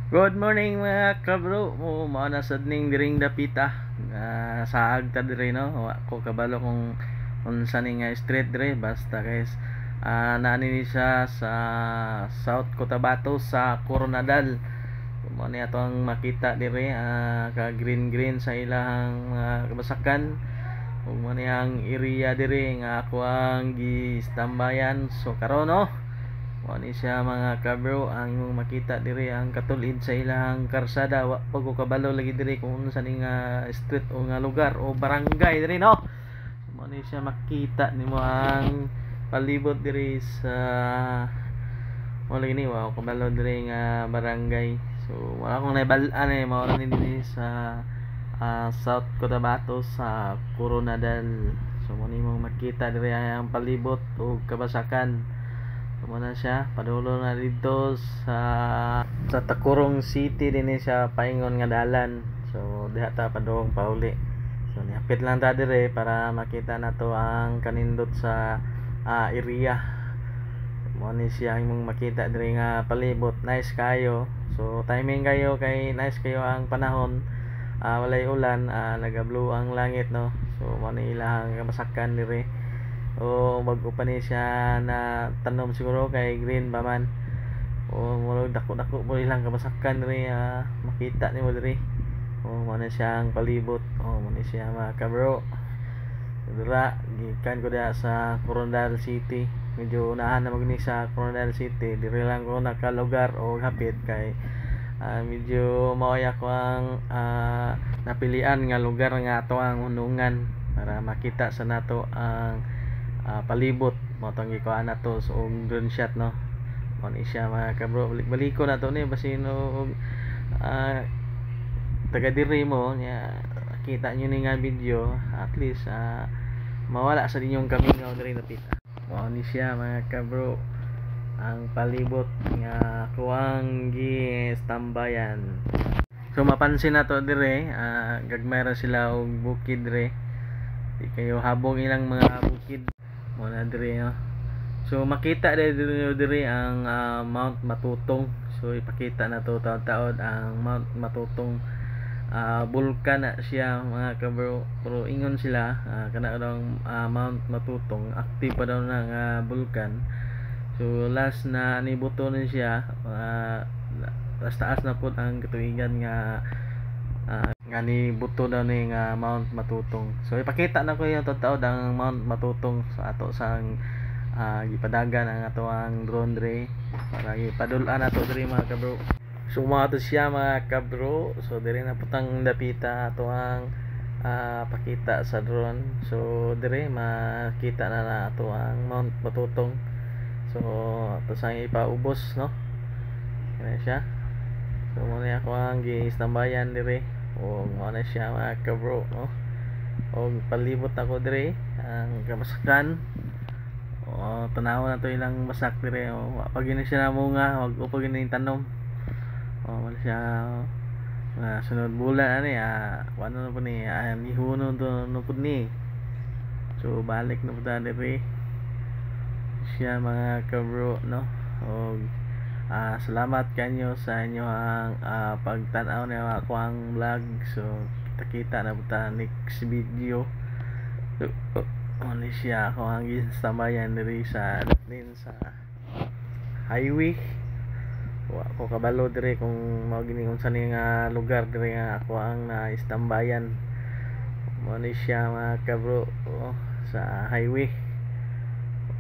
Good morning mga kabro. Mao na sad ning diring dapita. Saag ta dire no. Wa ko kabalo kung unsa ni nga street dire basta guys. Naani ni siya sa South Cotabato sa Coronadal. Mao ni atong makita dire ka green sa ilahang kabasakan. Ug mo ni ang area dire nga ako ang gistambayan. So karon no. Wani siya mga kabro ang imong makita diri ang katulid sa ilang karsada. Wa pa ko kabalo lagi diri kung unsa ni nga street o nga lugar o barangay diri no. Wani siya makita nimo ang palibot diri sa wala gini wa ko kabalo diri nga barangay. So wala akong naibal-an mao ni diri sa South Cotabato sa Coronadal. So mo nimo makita diri ang palibot o kabasakan. Muna siya padulo na dito sa Takurong City din siya paingon nga dalan. So diha ta padung pauli. So niapit lang ta dire para makita nato ang kanindot sa area. Mo ni siya imong makita dire nga palibot, nice kayo. So timing kayo kay nice kayo ang panahon. Walay ulan, naga-blue ang langit no. So mo ni ilang masakan dire. O bago pa ni siya na tanom siguro kay green ba man o murag dako-dako mo ilang kabasakan diri makita nimo diri o mo na siyang palibot o mo ni siya mga kabro dira gikan ko diha sa Coronadal City. Medyo unahan na magni sa Coronadal City, diri lang ko nakalugar o hapit kay medyo maoya ko ang napilian nga lugar nga ato ang unungan para makita sa nato ang palibot mo tong gikuan nato so drone shot no. Mo ni siya mga kabro, balik-baliko na to ni basin og taga diri mo nya kita nyo ni nga video at least mawala sa dinyong kamingaw diri napita. Mo ni siya mga kabro ang palibot nga kuwang gistambayan. So mapansin na to dire gagmay ra sila og bukid dire. Di kayo habong ilang mga bukid muna diri no. So makita diri ang Mount Matutong. So ipakita na to taon-taon ang Mount Matutong bulkan na siya mga kabro, pero ingon sila kana daw Mount Matutong active pa daw na nga bulkan. So last na nibuto na siya taas na po ang katuigan nga nga ni buto daw ni nga Mount Matutong. So ipakita na ko yung totoo ang Mount Matutong sa ato sang gipadagan ang ato ang drone dre para ipadul-an ato dre mga kabro. So to siya mga kabro. So dire na putang dapita ato ang pakita sa drone. So dire makita na ato ang Mount Matutong. So ato sang ipaubos no. Kaya siya. So muna ako ang gistambayan dire. O mo na siya mga kabro no. O palibot ako dire ang kabasakan. O tanaw na to ilang masak dire o pag ini siya namunga wag upag ini tanom. O mo siya sunod bulan ani ano na po ni mihuno to no pud ni. So balik na pud dire siya mga kabro no. O salamat kanyo sa inyo ang pagtanaw na ako ang vlog. So kita na buta next video. Only siya ako ang ginstamayan diri sa highway. Ako kabalo diri kung mao gini unsa ni nga lugar diri nga ako ang naistambayan. Only siya mga kabro sa highway.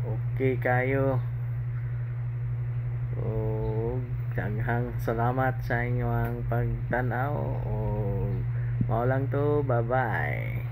Okay kayo. Daghang salamat sa inyo ang pagtanaw o mao lang to, bye bye.